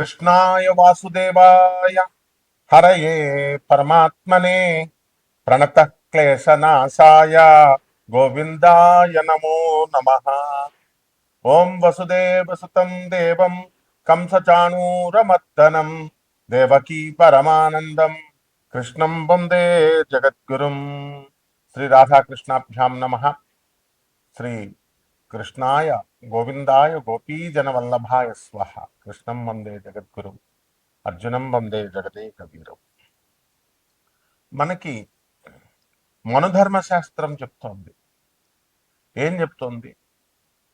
कृष्णाय वासुदेवाय हरये परमात्मने प्रणतः क्लेशनाशाय गोविन्दाय नमो नमः। ओं वसुदेवसुतं देवं कंसचाणूरमर्दनं देवकी परमानन्दं कृष्णं वन्दे जगद्गुरुं। श्री राधाकृष्णाभ्यां नमः। श्री कृष्णाय गोविंदाय गोपीजनवल्लभाय स्वः। कृष्णं वंदे जगद्गुरुं అర్జునం వందే జగదేక వీరం. మనకి మనుధర్మశాస్త్రం చెప్తోంది. ఏం చెప్తోంది?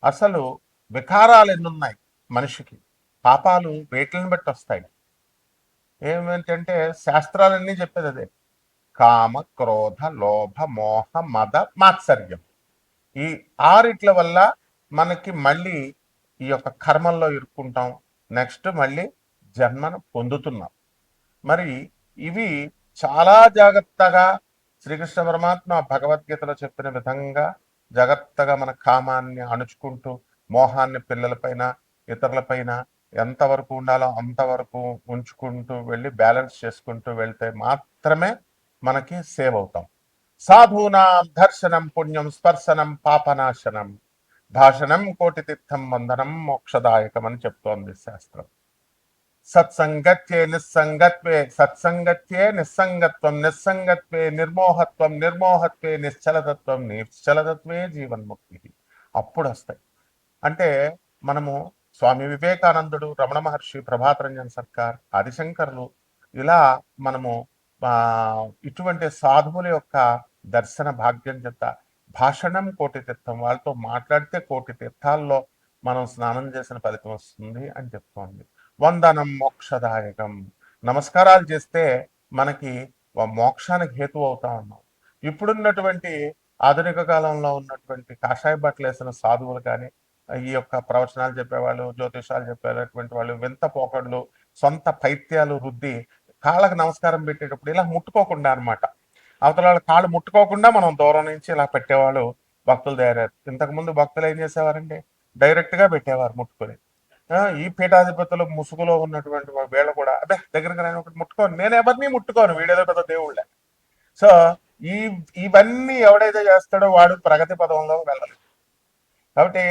అసలు వికారాలు ఎన్నున్నాయి మనిషికి? పాపాలు వేటిని బట్టి వస్తాయి? ఏమిటంటే శాస్త్రాలన్నీ చెప్పేది అదే. కామ, క్రోధ, లోభ, మోహ, మద, మాత్సర్యం. ఈ ఆరిట్ల వల్ల మనకి మళ్ళీ ఈ యొక్క కర్మల్లో ఇరుక్కుంటాం. నెక్స్ట్ మళ్ళీ జన్మను పొందుతున్నాం. మరి ఇవి చాలా జాగ్రత్తగా శ్రీకృష్ణ పరమాత్మ భగవద్గీతలో చెప్పిన విధంగా జాగ్రత్తగా మన కామాన్ని అణుచుకుంటూ మోహాన్ని పిల్లలపైన ఇతరులపైన ఎంతవరకు ఉండాలో అంతవరకు ఉంచుకుంటూ వెళ్ళి బ్యాలెన్స్ చేసుకుంటూ వెళ్తే మాత్రమే మనకి సేవ్ అవుతాం. సాధూనాం దర్శనం పుణ్యం స్పర్శనం పాపనాశనం భాషణం కోటి తీర్థం వందనం మోక్షదాయకం అని చెప్తోంది శాస్త్రం. సత్సంగత్యే నిస్సంగత్వే సత్సంగత్యే నిస్సంగత్వం నిస్సంగత్వే నిర్మోహత్వం నిర్మోహత్వే నిశ్చలతత్వం నిశ్చలతత్వే జీవన్ముక్తి. అప్పుడు వస్తాయి. అంటే మనము స్వామి వివేకానందుడు, రమణ మహర్షి, ప్రభాత్ రంజన్ సర్కార్, ఆదిశంకర్లు ఇలా మనము ఇటువంటి సాధువుల యొక్క దర్శన భాగ్యం చేత భాషణం కోటి తీర్థం, వాళ్ళతో మాట్లాడితే కోటి తీర్థాల్లో మనం స్నానం చేసిన ఫలితం వస్తుంది అని చెప్తోంది. వందనం మోక్షదాయకం, నమస్కారాలు చేస్తే మనకి మోక్షానికి హేతు అవుతా ఉన్నాం. ఇప్పుడున్నటువంటి ఆధునిక కాలంలో ఉన్నటువంటి కాషాయ బట్టలు వేసిన సాధువులు కానీ, ఈ యొక్క ప్రవచనాలు చెప్పేవాళ్ళు, జ్యోతిషాలు చెప్పేటటువంటి వాళ్ళు వింత పోకళ్ళు, సొంత పైత్యాలు రుద్ది కాళ్ళకు నమస్కారం పెట్టేటప్పుడు ఇలా ముట్టుకోకుండా అనమాట, అవతల వాళ్ళ కాళ్ళు ముట్టుకోకుండా మనం దూరం నుంచి ఇలా పెట్టేవాళ్ళు భక్తులు తయారయ్యారు. ఇంతకుముందు భక్తులు ఏం చేసేవారండి? డైరెక్ట్గా పెట్టేవారు ముట్టుకొని. ఈ పీఠాధిపతులు ముసుగులో ఉన్నటువంటి వీళ్ళు కూడా అదే దగ్గరికి నేను ఒకటి ముట్టుకోను, నేను ఎవరిని ముట్టుకోను, వీడేదో పెద్ద దేవుళ్ళే. సో ఇవన్నీ ఎవడైతే చేస్తాడో వాడు ప్రగతి పదంలో వెళ్ళలేదు. కాబట్టి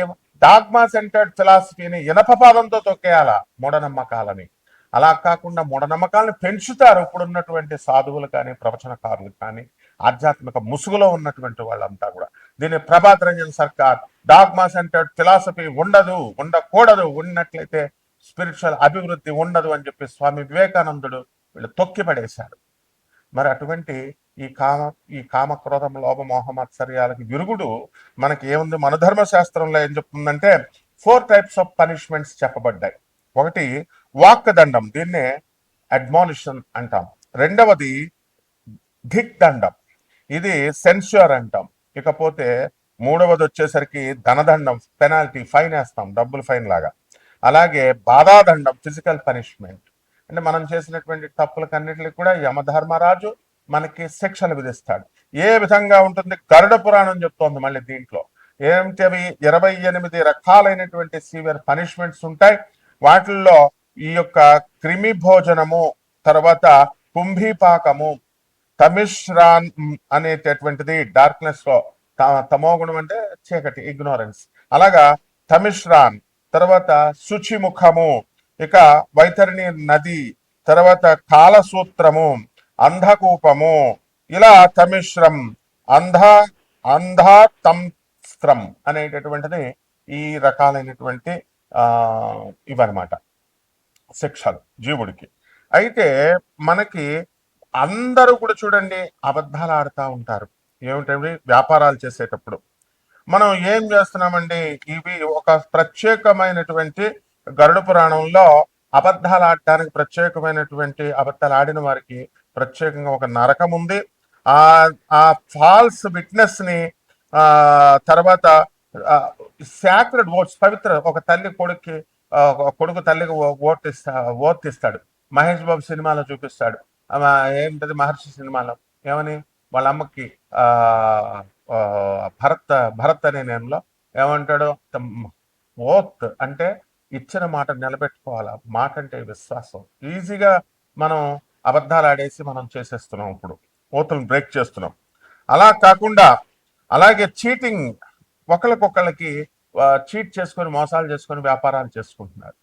డాగ్మా సెంటర్డ్ ఫిలాసఫీని ఇనపపాదంతో తొక్కేయాల మూఢనమ్మకాలని. అలా కాకుండా మూఢనమ్మకాలను పెంచుతారు ఇప్పుడున్నటువంటి సాధువులు కానీ, ప్రవచనకారులు కానీ, ఆధ్యాత్మిక ముసుగులో ఉన్నటువంటి వాళ్ళంతా కూడా. దీన్ని Prabhat Ranjan Sarkar dogma centred philosophy ఉండదు, ఉండకూడదు, ఉన్నట్లయితే స్పిరిచువల్ అభివృద్ధి ఉండదు అని చెప్పి స్వామి వివేకానందుడు వీళ్ళు తొక్కి పడేశారు. మరి అటువంటి ఈ కామ క్రోధం లోభ మోహ మత్సర్యాలకి విరుగుడు మనకి ఏముంది? మన ధర్మశాస్త్రంలో ఏం చెప్తుందంటే 4 టైప్స్ ఆఫ్ పనిష్మెంట్స్ చెప్పబడ్డాయి. ఒకటి వాక్ దండం, దీన్నే అడ్మానిషన్ అంటాం. రెండవది ధిక్ దండం, ఇది సెన్ష్యూర్ అంటాం. ఇకపోతే మూడవది వచ్చేసరికి ధనదండం, పెనాల్టీ, ఫైన్ వేస్తాం, డబ్బులు ఫైన్ లాగా. అలాగే బాధాదండం, ఫిజికల్ పనిష్మెంట్. అంటే మనం చేసినటువంటి తప్పులకన్నిటికి కూడా యమధర్మరాజు మనకి శిక్షలు విధిస్తాడు. ఏ విధంగా ఉంటుంది? గరుడ పురాణం చెప్తోంది. మళ్ళీ దీంట్లో ఏమిటి? అవి 28 రకాలైనటువంటి సివియర్ పనిష్మెంట్స్ ఉంటాయి. వాటిల్లో ఈ యొక్క క్రిమి భోజనము, తర్వాత కుంభీపాకము, తమిశ్రాన్ అనేటటువంటిది డార్క్నెస్ లో, తమోగుణం అంటే చీకటి, ఇగ్నోరెన్స్, అలాగా తమిశ్రాన్, తర్వాత శుచిముఖము, ఇక వైతరిణి నది, తర్వాత కాలసూత్రము, అంధకూపము, ఇలా తమిశ్రం, అంధ అంధతంస్త్రం అనేటటువంటిది ఈ రకాలైనటువంటి ఇవన్నమాట శిక్షలు జీవుడికి. అయితే మనకి అందరూ కూడా చూడండి అబద్ధాలు ఆడుతూ ఉంటారు. ఏమిటంటే వ్యాపారాలు చేసేటప్పుడు మనం ఏం చేస్తున్నామండి? ఇవి ఒక ప్రత్యేకమైనటువంటి గరుడ పురాణంలో అబద్ధాలు ఆడటానికి ప్రత్యేకమైనటువంటి అబద్ధాలు ఆడిన వారికి ప్రత్యేకంగా ఒక నరకం ఉంది. ఆ ఫాల్స్ విట్నెస్ ని తర్వాత సాక్రెడ్ ఓట్స్, పవిత్ర, ఒక తల్లి కొడుక్కి, కొడుకు తల్లికి ఓట్ ఇస్తాడు. మహేష్ బాబు సినిమాలో చూపిస్తాడు. ఏంటది మహర్షి సినిమాలో ఏమని వాళ్ళ అమ్మకి భరత్ అనే నేమ్లో ఏమంటాడు? ఓత్ అంటే ఇచ్చిన మాట నిలబెట్టుకోవాలా. మాట అంటే విశ్వాసం. ఈజీగా మనం అబద్ధాలు ఆడేసి మనం చేసేస్తున్నాం. ఇప్పుడు ఓతులను బ్రేక్ చేస్తున్నాం. అలా కాకుండా అలాగే చీటింగ్, ఒకళ్ళకొకళ్ళకి చీట్ చేసుకొని మోసాలు చేసుకొని వ్యాపారాలు చేసుకుంటున్నారు.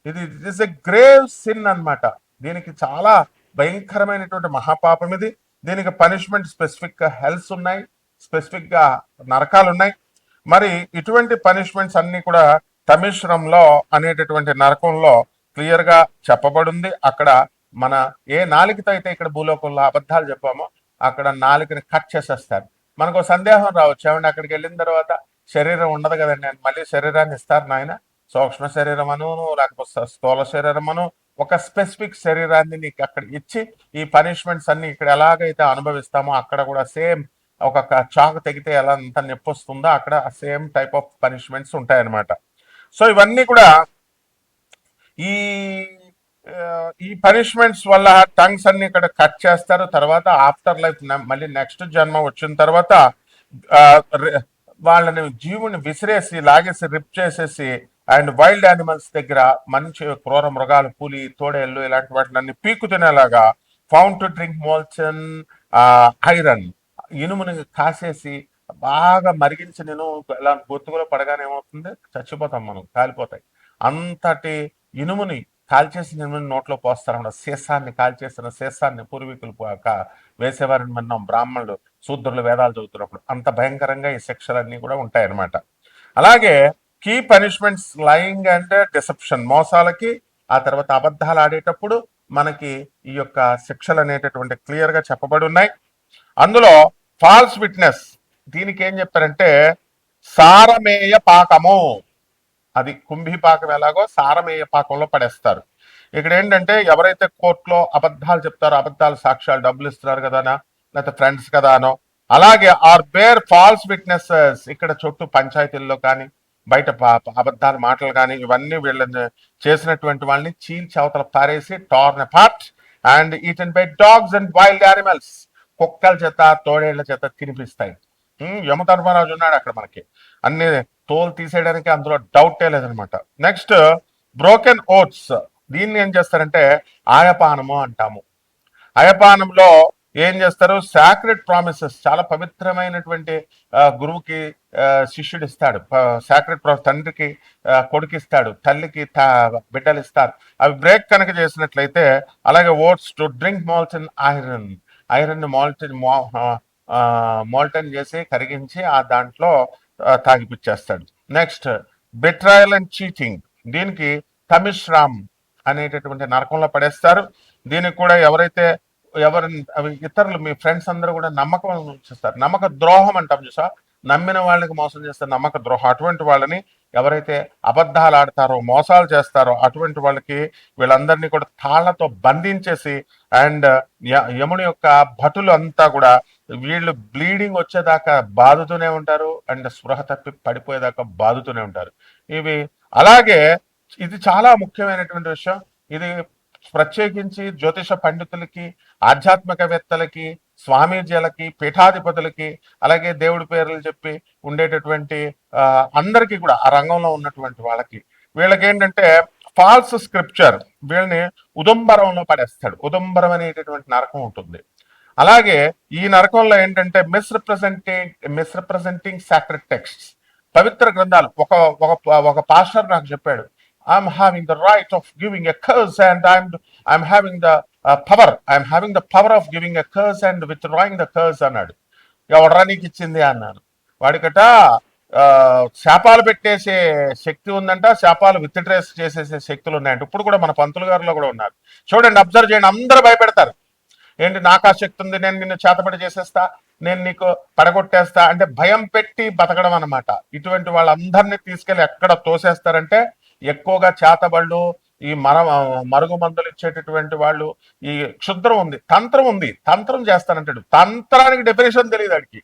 ఇది it is a grave sin అన్నమాట. దీనికి చాలా భయంకరమైనటువంటి మహాపాపం ఇది. దీనికి పనిష్మెంట్ స్పెసిఫిక్ గా హెల్స్ ఉన్నాయి, స్పెసిఫిక్ గా నరకాలు ఉన్నాయి. మరి ఇటువంటి పనిష్మెంట్స్ అన్ని కూడా తమిశ్రంలో అనేటటువంటి నరకంలో క్లియర్ గా చెప్పబడింది. అక్కడ మన ఏ నాలుకతో అయితే ఇక్కడ భూలోకంలో అబద్ధాలు చెప్పామో అక్కడ నాలుకని కట్ చేసేస్తారు. మనకు సందేహం రావచ్చు, ఏమంటే అక్కడికి వెళ్ళిన తర్వాత శరీరం ఉండదు కదండి, మళ్ళీ శరీరాన్ని ఇస్తారు నాయన, సూక్ష్మ శరీరం అను లేకపోతే స్థూల శరీరం అను ఒక స్పెసిఫిక్ శరీరాన్ని నీకు అక్కడ ఇచ్చి ఈ పనిష్మెంట్స్ అన్ని ఇక్కడ ఎలాగైతే అనుభవిస్తామో అక్కడ కూడా సేమ్ ఒక చాకు తెగితే ఎలా అంత నొప్పి వస్తుందో అక్కడ సేమ్ టైప్ ఆఫ్ పనిష్మెంట్స్ ఉంటాయన్నమాట. సో ఇవన్నీ కూడా ఈ ఈ పనిష్మెంట్స్ వల్ల టంగ్స్ అన్ని ఇక్కడ కట్ చేస్తారు. తర్వాత ఆఫ్టర్ లైఫ్ మళ్ళీ నెక్స్ట్ జన్మ వచ్చిన తర్వాత వాళ్ళని జీవుని విసిరేసి లాగేసి రిప్ చేసేసి అండ్ వైల్డ్ యానిమల్స్ దగ్గర మంచి క్రూర మృగాలు, పులి, తోడేళ్ళు ఇలాంటి వాటిని అన్ని పీకు తినేలాగా ఫౌండ్ టు డ్రింక్ మోల్చన్ ఐరన్, ఇనుముని కాసేసి బాగా మరిగించి నేను ఇలా బొత్తుకులో పడగానే ఏమవుతుంది, చచ్చిపోతాం మనం, కాలిపోతాయి. అంతటి ఇనుముని కాల్చేసి ఇనుముని నోట్లో పోస్తారన్నమాట. సీసాన్ని కాల్చేసిన సీసాన్ని పూర్వీకులు వేసేవారిని మనం బ్రాహ్మణులు, శూద్రులు వేదాలు చదువుతున్నప్పుడు అంత భయంకరంగా ఈ శిక్షలన్నీ కూడా ఉంటాయన్నమాట. అలాగే key punishments lying and deception, మోసాలకి ఆ తర్వాత అబద్ధాలు ఆడేటప్పుడు మనకి ఈ యొక్క శిక్షలు అనేటటువంటి క్లియర్ గా చెప్పబడి ఉన్నాయి. అందులో ఫాల్స్ విట్నెస్, దీనికి ఏం చెప్పారంటే సారమేయ పాకము, అది కుంభీ పాకం ఎలాగో సారమేయ పాకంలో పడేస్తారు. ఇక్కడ ఏంటంటే ఎవరైతే కోర్టులో అబద్ధాలు చెప్తారో, అబద్ధాలు సాక్ష్యాలు డబ్బులు ఇస్తున్నారు కదానా లేకపోతే ఫ్రెండ్స్ కదానో, అలాగే ఆర్ బేర్ ఫాల్స్ విట్నెసెస్, ఇక్కడ చుట్టూ పంచాయతీల్లో కానీ బయట అబద్ధాల మాటలు కానీ ఇవన్నీ వీళ్ళని చేసినటువంటి వాళ్ళని చీల్చి అవతల పారేసి torn apart and eaten by dogs and wild animals, కుక్కల చేత తోడేళ్ల చేత తినిపిస్తాయి. యమధర్మరాజు ఉన్నాడు అక్కడ మనకి, అన్ని తోలు తీసేయడానికి అందులో డౌటే లేదనమాట. నెక్స్ట్ బ్రోకెన్ ఓట్స్, దీన్ని ఏం చేస్తారంటే ఆయపానము అంటాము. అయపానంలో ఏం చేస్తారు, సాక్రెడ్ ప్రామిసెస్, చాలా పవిత్రమైనటువంటి గురువుకి శిష్యుడు ఇస్తాడు, సాక్రెడ్ తండ్రికి కొడుకు ఇస్తాడు, తల్లికి బిడ్డలు ఇస్తారు. అవి బ్రేక్ కనుక చేసినట్లయితే, అలాగే oats to drink molten iron, iron molten చేసి కరిగించి ఆ దాంట్లో తాగిపిచ్చేస్తాడు. నెక్స్ట్ బెట్రాయల్ అండ్ చీటింగ్, దీనికి తమిశ్రామ్ అనేటటువంటి నరకంలో పడేస్తారు. దీనికి కూడా ఎవరైతే ఇతరులు మీ ఫ్రెండ్స్ అందరూ కూడా నమ్మకం చేస్తారు, నమ్మక ద్రోహం అంటాం చూసా, నమ్మిన వాళ్ళకి మోసం చేస్తారు, నమ్మక ద్రోహం. అటువంటి వాళ్ళని ఎవరైతే అబద్ధాలు ఆడతారో, మోసాలు చేస్తారో అటువంటి వాళ్ళకి వీళ్ళందరినీ కూడా తాళ్లతో బంధించేసి అండ్ యముని యొక్క భటులు అంతా కూడా వీళ్ళు బ్లీడింగ్ వచ్చేదాకా బాదుతూనే ఉంటారు అండ్ స్పృహ తప్పి పడిపోయేదాకా బాదుతూనే ఉంటారు. ఇవి అలాగే ఇది చాలా ముఖ్యమైనటువంటి విషయం. ఇది ప్రత్యేకించి జ్యోతిష పండితులకి, ఆధ్యాత్మికవేత్తలకి, స్వామీజీలకి, పీఠాధిపతులకి, అలాగే దేవుడి పేర్లు చెప్పి ఉండేటటువంటి అందరికీ కూడా ఆ రంగంలో ఉన్నటువంటి వాళ్ళకి, వీళ్ళకి ఏంటంటే ఫాల్స్ స్క్రిప్చర్, వీళ్ళని ఉదంబరంలో పడేస్తాడు. ఉదంబరం అనేటటువంటి నరకం ఉంటుంది. అలాగే ఈ నరకంలో ఏంటంటే మిస్రిప్రజెంటింగ్ సాక్రెడ్ టెక్స్ట్స్, పవిత్ర గ్రంథాలు. ఒక పాస్టర్ నాకు చెప్పాడు, I'm having the right of giving a curse and I'm having the power of giving a curse and withdrawing the curse అన్నాడు. ఎవడరా నీకు ఇచ్చింది అన్నాను. వాడికట శాపాలు పెట్టేసే శక్తి ఉందంట, శాపాలు విత్డ్రేస్ చేసేసే శక్తులు ఉన్నాయంట. ఇప్పుడు కూడా మన పంతులు గారిలో కూడా ఉన్నారు. చూడండి, అబ్జర్వ్ చేయండి, అందరూ భయపెడతారు. ఏంటి, నాకు ఆ శక్తి ఉంది, నేను నిన్ను చేతపడి చేసేస్తా, నేను నీకు పడగొట్టేస్తా అంటే భయం పెట్టి బతకడం అనమాట. ఇటువంటి వాళ్ళందరినీ తీసుకెళ్లి ఎక్కడ తోసేస్తారంటే, ఎక్కువగా చేతబళ్ళు, ఈ మరుగు మందులు ఇచ్చేటటువంటి వాళ్ళు, ఈ క్షుద్రం ఉంది, తంత్రం చేస్తానంటాడు. తంత్రానికి డెఫినేషన్ తెలియదు వాడికి.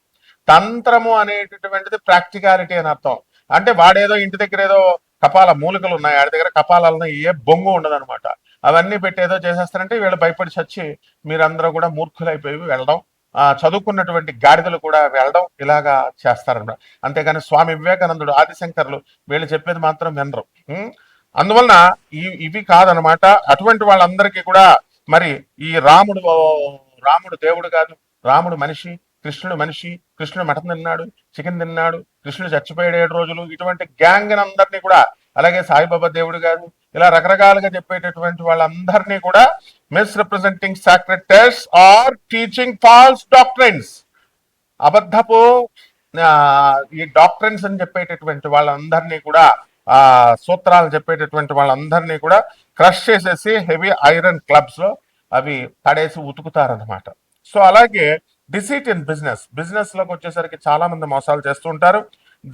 తంత్రము అనేటటువంటిది ప్రాక్టికాలిటీ అని అర్థం. అంటే వాడేదో ఇంటి దగ్గర ఏదో కపాల మూలికలు ఉన్నాయి, వాడి దగ్గర కపాలను ఏ బొంగు ఉండదు అనమాట. అవన్నీ పెట్టి ఏదో చేసేస్తారంటే వీళ్ళు భయపడి చచ్చి మీరందరూ కూడా మూర్ఖులైపోయి వెళ్ళడం, చదువుకున్నటువంటి గాడిదలు కూడా వెళ్ళడం, ఇలాగా చేస్తారన్నమాట. అంతేగాని స్వామి వివేకానందుడు, ఆదిశంకర్లు వీళ్ళు చెప్పేది మాత్రం వినరు. అందువలన ఇవి కాదనమాట. అటువంటి వాళ్ళందరికీ కూడా మరి ఈ రాముడు దేవుడు కాదు, రాముడు మనిషి, కృష్ణుడు మనిషి, కృష్ణుడు మటన్ తిన్నాడు, చికెన్ తిన్నాడు, కృష్ణుడు చచ్చిపోయాడు 7 రోజులు, ఇటువంటి గ్యాంగ్ అందరినీ కూడా, అలాగే సాయిబాబా దేవుడు కాదు, ఇలా రకరకాలుగా చెప్పేటటువంటి వాళ్ళందరినీ కూడా misrepresenting sacred text or teaching false doctrines, అబద్ధపు ఈ డాక్ట్రైన్స్ అని చెప్పేటటువంటి వాళ్ళందరినీ కూడా, సూత్రాలు చెప్పేటటువంటి వాళ్ళందరినీ కూడా క్రష్ చేసేసి హెవీ ఐరన్ క్లబ్స్ లో అవి పడేసి ఉతుకుతారనమాట. సో అలాగే డిసీట్ ఇన్ బిజినెస్ లోకి వచ్చేసరికి చాలా మంది మోసాలు చేస్తూ ఉంటారు.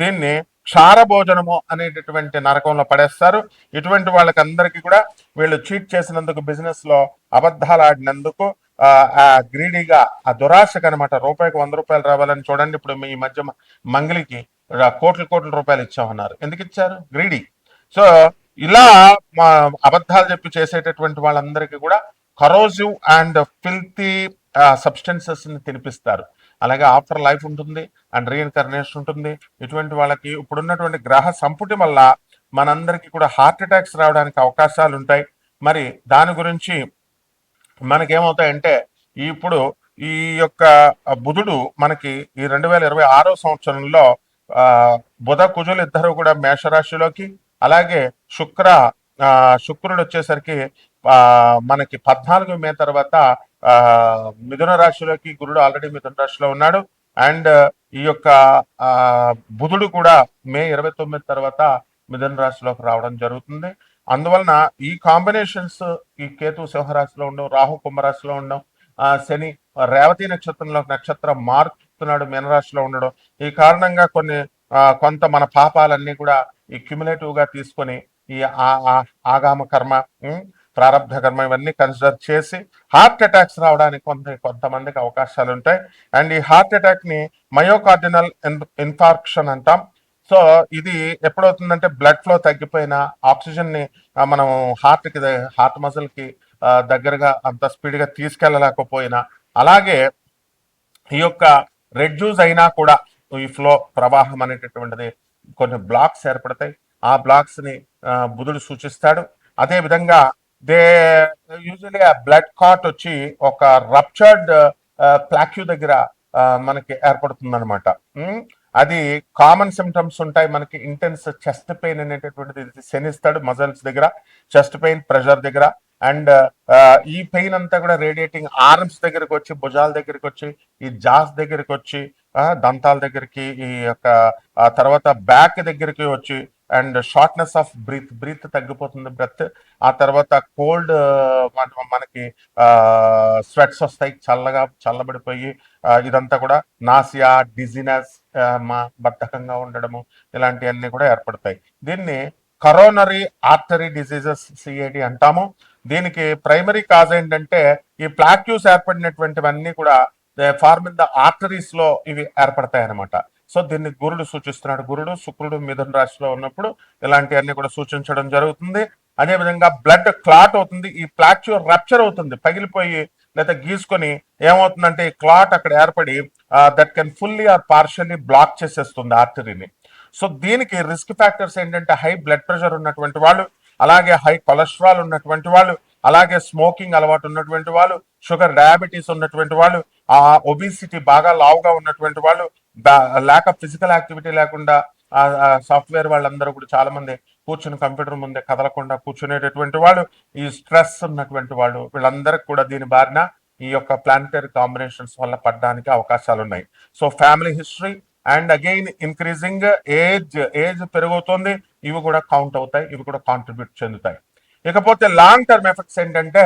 దీన్ని క్షార భోజనము అనేటటువంటి నరకంలో పడేస్తారు. ఇటువంటి వాళ్ళకి అందరికీ కూడా వీళ్ళు చీట్ చేసినందుకు, బిజినెస్ లో అబద్ధాలు ఆడినందుకు, గ్రీడీగా, ఆ దురాశకు అనమాట, రూపాయికి 100 రూపాయలు రావాలని. చూడండి, ఇప్పుడు ఈ మధ్య మంగళికి కోట్ల రూపాయలు ఇచ్చామన్నారు. ఎందుకు ఇచ్చారు? గ్రీడీ. సో ఇలా అబద్ధాలు చెప్పి చేసేటటువంటి వాళ్ళందరికీ కూడా కరోజివ్ అండ్ ఫిల్తీ సబ్స్టెన్సెస్ ని తినిపిస్తారు. అలాగే ఆఫ్టర్ లైఫ్ ఉంటుంది అండ్ రీఇన్కర్నేషన్ ఉంటుంది. ఇటువంటి వాళ్ళకి ఇప్పుడున్నటువంటి గ్రహ సంపుటి వల్ల మనందరికీ కూడా హార్ట్ అటాక్స్ రావడానికి అవకాశాలు ఉంటాయి. మరి దాని గురించి మనకేమవుతాయంటే, ఇప్పుడు ఈ యొక్క బుధుడు మనకి ఈ 2026 సంవత్సరంలో బుధ కుజులు ఇద్దరు కూడా మేషరాశిలోకి, అలాగే శుక్రుడు వచ్చేసరికి మనకి 14 మే తర్వాత మిథున రాశిలోకి, గురుడు ఆల్రెడీ మిథున రాశిలో ఉన్నాడు. అండ్ ఈ యొక్క బుధుడు కూడా మే 29 తర్వాత మిథున రాశిలోకి రావడం జరుగుతుంది. అందువలన ఈ కాంబినేషన్స్, ఈ కేతు సింహరాశిలో ఉండడం, రాహు కుంభరాశిలో ఉండడం, శని రేవతి నక్షత్రం మారుతున్నాడు మీనరాశిలో ఉండడం, ఈ కారణంగా కొంత మన పాపాలన్నీ కూడా ఈ క్యుములేటివ్ గా తీసుకొని ఈ ఆగామ కర్మ, ప్రారంభ కర్మ ఇవన్నీ కన్సిడర్ చేసి హార్ట్ అటాక్స్ రావడానికి కొంతమందికి అవకాశాలు ఉంటాయి. అండ్ ఈ హార్ట్ అటాక్ ని మయోకార్డినల్ ఇన్ఫార్క్షన్ అంటాం. సో ఇది ఎప్పుడవుతుందంటే, బ్లడ్ ఫ్లో తగ్గిపోయినా, ఆక్సిజన్ ని మనం హార్ట్ మజిల్ కి దగ్గరగా అంత స్పీడ్ గా తీసుకెళ్ళలేకపోయినా, అలాగే ఈ యొక్క రెడ్యూస్ అయినా కూడా ఈ ఫ్లో ప్రవాహం అనేటటువంటిది కొన్ని బ్లాక్స్ ఏర్పడతాయి. ఆ బ్లాక్స్ ని బుధుడు సూచిస్తాడు. అదే విధంగా యూజువలీ ఆ బ్లడ్ కాట్ వచ్చి ఒక రప్చర్డ్ ప్లాక్యూ దగ్గర మనకి ఏర్పడుతుంది అనమాట. అది కామన్ సిమ్టమ్స్ ఉంటాయి మనకి. ఇంటెన్స్ చెస్ట్ పెయిన్ అనేటటువంటిది శనిస్తాడు మజిల్స్ దగ్గర, చెస్ట్ పెయిన్, ప్రెషర్ దగ్గర. అండ్ ఈ పెయిన్ అంతా కూడా రేడియేటింగ్ ఆర్మ్స్ దగ్గరికి వచ్చి, భుజాల దగ్గరికి వచ్చి, ఈ జాస్ దగ్గరికి వచ్చి, దంతాల దగ్గరికి, ఈ యొక్క తర్వాత బ్యాక్ దగ్గరికి వచ్చి, అండ్ షార్ట్నెస్ ఆఫ్ బ్రీత్ తగ్గిపోతుంది, బ్రెత్. ఆ తర్వాత కోల్డ్, మనకి స్వెట్స్ వస్తాయి, చల్లబడిపోయి, ఇదంతా కూడా నాసియా, డిజినెస్, బద్ధకంగా ఉండడము, ఇలాంటివన్నీ కూడా ఏర్పడతాయి. దీన్ని కరోనరీ ఆర్టరీ డిసీజెస్, సిఏడి అంటాము. దీనికి ప్రైమరీ కాజ్ ఏంటంటే, ఈ ప్లాక్యూస్ ఏర్పడినటువంటివన్నీ కూడా ఫార్మ్ ఇన్ ద ఆర్టరీస్ లో ఇవి ఏర్పడతాయి అనమాట. సో దీన్ని గురుడు సూచిస్తున్నాడు. గురుడు, శుక్రుడు మిథున రాశిలో ఉన్నప్పుడు ఇలాంటివన్నీ కూడా సూచించడం జరుగుతుంది. అదేవిధంగా బ్లడ్ క్లాట్ అవుతుంది, ఈ ప్లాక్యూ రప్చర్ అవుతుంది, పగిలిపోయి లేదా గీసుకొని ఏమవుతుందంటే, ఈ క్లాట్ అక్కడ ఏర్పడి that can fully or partially block చేసేస్తుంది ఆర్టరీని. సో దీనికి రిస్క్ ఫ్యాక్టర్స్ ఏంటంటే, హై బ్లడ్ ప్రెషర్ ఉన్నటువంటి వాళ్ళు, అలాగే హై కొలెస్ట్రాల్ ఉన్నటువంటి వాళ్ళు, అలాగే స్మోకింగ్ అలవాటు ఉన్నటువంటి వాళ్ళు, షుగర్ డయాబెటీస్ ఉన్నటువంటి వాళ్ళు, ఒబిసిటీ బాగా లావుగా ఉన్నటువంటి వాళ్ళు, ల్యాక్ ఆఫ్ ఫిజికల్ యాక్టివిటీ లేకుండా, సాఫ్ట్వేర్ వాళ్ళందరూ కూడా చాలా మంది కూర్చుని కంప్యూటర్ ముందే కదలకుండా కూర్చునేటటువంటి వాళ్ళు, ఈ స్ట్రెస్ ఉన్నటువంటి వాళ్ళు, వీళ్ళందరికీ కూడా దీని బారిన ఈ యొక్క ప్లానిటరీ కాంబినేషన్స్ వల్ల పడడానికి అవకాశాలు ఉన్నాయి. So family history and again increasing age పెరుగుతుంది, ఇవి కూడా కౌంట్ అవుతాయి, ఇవి కూడా కాంట్రిబ్యూట్ చెందుతాయి. ఇకపోతే లాంగ్ టర్మ్ ఎఫెక్ట్స్ ఏంటంటే,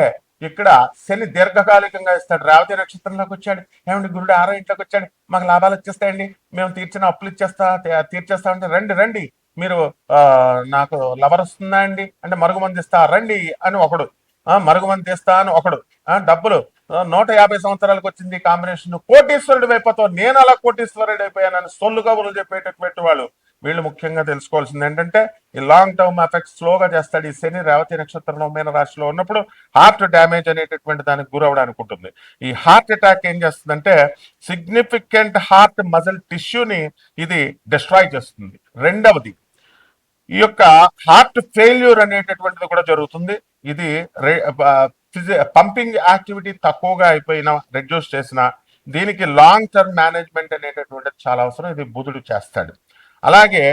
ఇక్కడ శని దీర్ఘకాలికంగా ఇస్తాడు. రేవతి నక్షత్రంలోకి వచ్చాడు, ఏమండి గురుడు 6వ ఇంట్లోకి వచ్చాడు, మాకు లాభాలు వచ్చేస్తాయండి, మేము తీర్చిన అప్పులు తీర్చేస్తామంటే, రండి మీరు నాకు లవర్ వస్తుందా అండి అంటే, మరుగుమంది ఇస్తా రండి అని ఒకడు, మరుగుమంది ఇస్తా అని ఒకడు, డబ్బులు 150 సంవత్సరాలకు వచ్చింది కాంబినేషన్, కోటీశ్వరుడు అయిపోతావు, నేను అలా కోటీశ్వరుడు అయిపోయానని సొల్లు కబుర్లు చెప్పేటటువంటి వాళ్ళు. వీళ్ళు ముఖ్యంగా తెలుసుకోవాల్సింది ఏంటంటే, ఈ లాంగ్ టర్మ్ ఎఫెక్ట్స్ స్లోగా చేస్తాడు. ఈ శని రేవతి నక్షత్రంలో మీన రాశిలో ఉన్నప్పుడు హార్ట్ డ్యామేజ్ అనేటటువంటి దానికి గురవడానికి ఉంటుంది. ఈ హార్ట్ అటాక్ ఏం చేస్తుందంటే, సిగ్నిఫికెంట్ హార్ట్ మజిల్ టిష్యూని ఇది డిస్ట్రాయ్ చేస్తుంది. రెండవది, ఈ యొక్క హార్ట్ ఫెయిల్యూర్ అనేటటువంటిది కూడా జరుగుతుంది. ఇది పంపింగ్ యాక్టివిటీ తక్కువగా అయిపోయినా రెడ్యూస్ చేసిన దీనికి లాంగ్ టర్మ్ మేనేజ్మెంట్ అనేటటువంటిది చాలా అవసరం. ఇది బుధుడు చేస్తాడు. అలాగే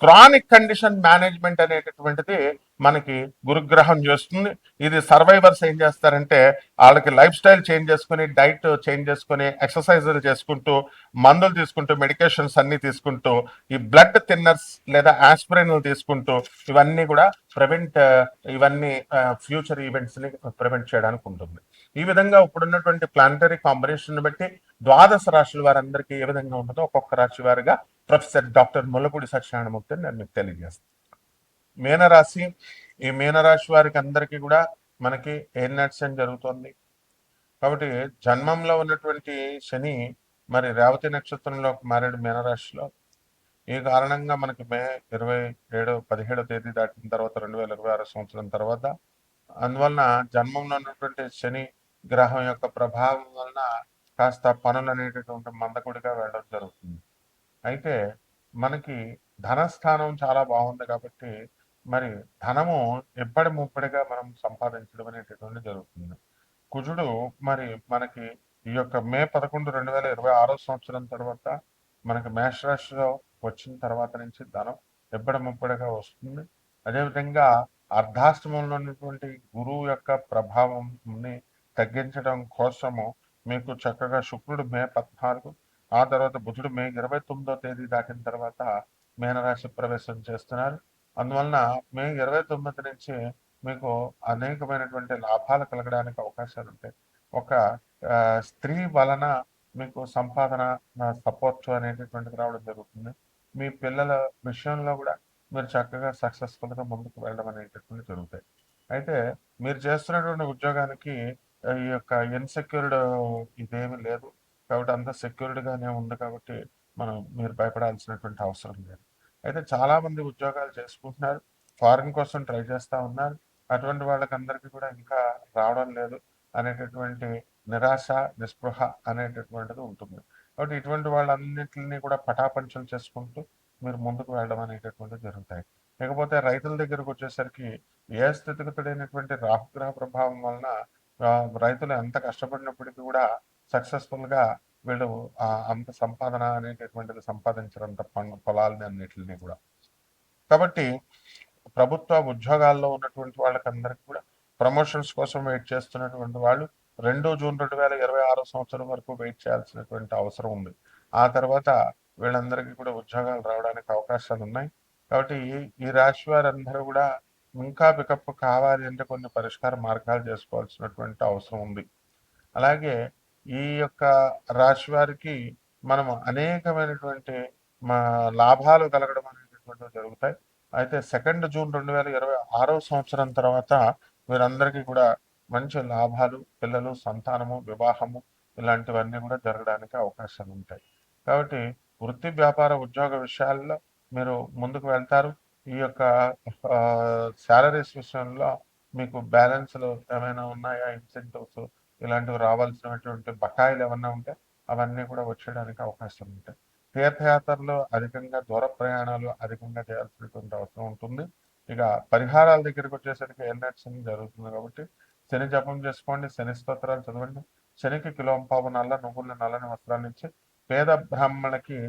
క్రానిక్ కండిషన్ మేనేజ్మెంట్ అనేటటువంటిది మనకి గురుగ్రహం చేస్తుంది. ఇది సర్వైవర్స్ ఏం చేస్తారంటే వాళ్ళకి లైఫ్ స్టైల్ చేంజ్ చేసుకుని, డైట్ చేంజ్ చేసుకుని, ఎక్సర్సైజులు చేసుకుంటూ, మందులు తీసుకుంటూ, మెడికేషన్స్ అన్ని తీసుకుంటూ, ఈ బ్లడ్ థిన్నర్స్ లేదా ఆస్పిరిన్లు తీసుకుంటూ ఇవన్నీ కూడా ఇవన్నీ ఫ్యూచర్ ఈవెంట్స్ ని ప్రివెంట్ చేయడానికి ఉంటుంది. ఈ విధంగా ఇప్పుడున్నటువంటి ప్లానటరీ కాంబినేషన్ బట్టి ద్వాదశ రాశుల వారందరికీ ఏ విధంగా ఉంటుందో ఒక్కొక్క రాశి వారిగా ప్రొఫెసర్ డాక్టర్ ముల్లపూడి సత్యనారాయణమూర్తి నేను మీకు తెలియజేస్తాను. మీనరాశి, ఈ మీనరాశి వారికి అందరికీ కూడా మనకి ఏలినాటి జరుగుతోంది. కాబట్టి జన్మంలో ఉన్నటువంటి శని మరి రేవతి నక్షత్రంలో మారాడు మీనరాశిలో. ఈ కారణంగా మనకి మే 17 తేదీ దాటిన తర్వాత 2026 సంవత్సరం తర్వాత అందువలన జన్మంలో ఉన్నటువంటి శని గ్రహం యొక్క ప్రభావం వలన కాస్త పనులు అనేటటువంటి మందకుడిగా వెళ్ళడం జరుగుతుంది. అయితే మనకి ధనస్థానం చాలా బాగుంది కాబట్టి మరి ధనము ఎప్పటి ముప్పటిగా మనం సంపాదించడం అనేటటువంటి జరుగుతుంది. కుజుడు మరి మనకి ఈ యొక్క మే 11, 2026 సంవత్సరం తర్వాత మనకి మేషరాశిలో వచ్చిన తర్వాత నుంచి ధనం ఎప్పటి ముప్పటిగా వస్తుంది. అదేవిధంగా అర్ధాష్టమంలో ఉన్నటువంటి గురువు యొక్క ప్రభావంని తగ్గించడం కోసము మీకు చక్కగా శుక్రుడు మే 14, ఆ తర్వాత బుధుడు మే 29వ తేదీ దాటిన తర్వాత మీనరాశి ప్రవేశం చేస్తున్నారు. అందువలన మే 29 నుంచి మీకు అనేకమైనటువంటి లాభాలు కలగడానికి అవకాశాలు ఉంటాయి. ఒక స్త్రీ వలన మీకు సంపాదన సపోర్ట్ అనేటటువంటిది రావడం జరుగుతుంది. మీ పిల్లల విషయంలో కూడా మీరు చక్కగా సక్సెస్ఫుల్గా ముందుకు వెళ్ళడం అనేటటువంటి జరుగుతాయి. అయితే మీరు చేస్తున్నటువంటి ఉద్యోగానికి ఈ యొక్క ఇన్సెక్యూర్డ్ ఇదేమీ లేదు కాబట్టి అంత సెక్యూర్డ్గానే ఉంది కాబట్టి మీరు భయపడాల్సినటువంటి అవసరం లేదు. అయితే చాలామంది ఉద్యోగాలు చేసుకుంటున్నారు, ఫారిన్ కోసం ట్రై చేస్తూ ఉన్నారు. అటువంటి వాళ్ళకందరికీ కూడా ఇంకా రావడం లేదు అనేటటువంటి నిరాశ, నిస్పృహ అనేటటువంటిది ఉంటుంది. కాబట్టి ఇటువంటి వాళ్ళన్నింటినీ కూడా పటాపంచలు చేసుకుంటూ మీరు ముందుకు వెళ్ళడం అనేటటువంటిది జరుగుతాయి. లేకపోతే రైతుల దగ్గరకు వచ్చేసరికి ఏ స్థితిగతుడైనటువంటి రాహుగ్రహ ప్రభావం వలన రైతులు ఎంత కష్టపడినప్పటికీ కూడా సక్సెస్ఫుల్గా వీళ్ళు అంత సంపాదన అనేటటువంటిది సంపాదించడంత పొలాలని అన్నిటిని కూడా. కాబట్టి ప్రభుత్వ ఉద్యోగాల్లో ఉన్నటువంటి వాళ్ళకందరికీ కూడా ప్రమోషన్స్ కోసం వెయిట్ చేస్తున్నటువంటి వాళ్ళు 2 జూన్ 2026 సంవత్సరం వరకు వెయిట్ చేయాల్సినటువంటి అవసరం ఉంది. ఆ తర్వాత వీళ్ళందరికీ కూడా ఉద్యోగాలు రావడానికి అవకాశాలు ఉన్నాయి. కాబట్టి ఈ రాశి వారందరూ కూడా ఇంకా పికప్ కావాలి అంటే కొన్ని పరిష్కార మార్గాలు చేసుకోవాల్సినటువంటి అవసరం ఉంది. అలాగే ఈ యొక్క రాశి వారికి మనం అనేకమైనటువంటి లాభాలు కలగడం అనేటటువంటివి జరుగుతాయి. అయితే 2 జూన్ 2026 సంవత్సరం తర్వాత వీరందరికీ కూడా మంచి లాభాలు, పిల్లలు, సంతానము, వివాహము ఇలాంటివన్నీ కూడా జరగడానికి అవకాశాలు ఉంటాయి. కాబట్టి వృత్తి, వ్యాపార, ఉద్యోగ విషయాల్లో మీరు ముందుకు వెళ్తారు. ఈ యొక్క శాలరీస్ విషయంలో మీకు బ్యాలెన్స్లు ఏమైనా ఉన్నాయా, ఇన్సెంటివ్స్ ఇలాంటివి రావాల్సినటువంటి బకాయిలు ఏమన్నా ఉంటే అవన్నీ కూడా వచ్చేయడానికి అవకాశం ఉంటాయి. తీర్థయాత్రలు అధికంగా, దూర ప్రయాణాలు అధికంగా చేయాల్సినటువంటి అవసరం ఉంటుంది. ఇక పరిహారాల దగ్గరికి వచ్చేసరికి ఏలినాటి శని జరుగుతుంది కాబట్టి శని జపం చేసుకోండి, శని స్తోత్రాలు చదవండి, శనికి కిలోంపావు నల్లని వస్త్రాలు ఇచ్చి పేద బ్రాహ్మణులకి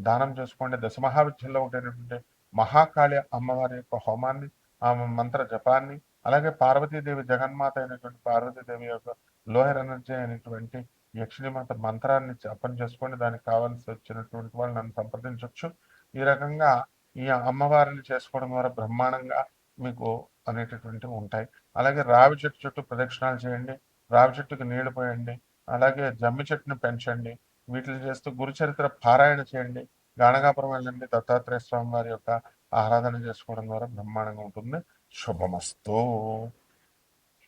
దానం చేసుకోండి. దశమహావిద్యల్లో ఉండేటువంటి మహాకాళి అమ్మవారి యొక్క హోమాన్ని, ఆమె మంత్ర జపాన్ని, అలాగే పార్వతీదేవి, జగన్మాత అయినటువంటి పార్వతీదేవి యొక్క లోయర్ ఎనర్జీ అయినటువంటి యక్షిణీమాత మంత్రాన్ని జపం చేసుకోండి. దానికి కావాల్సి వచ్చినటువంటి వాళ్ళు నన్ను సంప్రదించవచ్చు. ఈ రకంగా ఈ అమ్మవారిని చేసుకోవడం ద్వారా బ్రహ్మాండంగా మీకు అనేటటువంటివి ఉంటాయి. అలాగే రావి చెట్టు చుట్టూ ప్రదక్షిణాలు చేయండి, రావి చెట్టుకు నీళ్లు పోయండి, అలాగే జమ్మి చెట్టును పెంచండి. వీటిని చేస్తూ గురుచరిత్ర పారాయణ చేయండి, గాణగాపురం వెళ్ళండి, దత్తాత్రేయ స్వామి వారి యొక్క ఆరాధన చేసుకోవడం ద్వారా బ్రహ్మాండంగా ఉంటుంది. శుభమస్తు.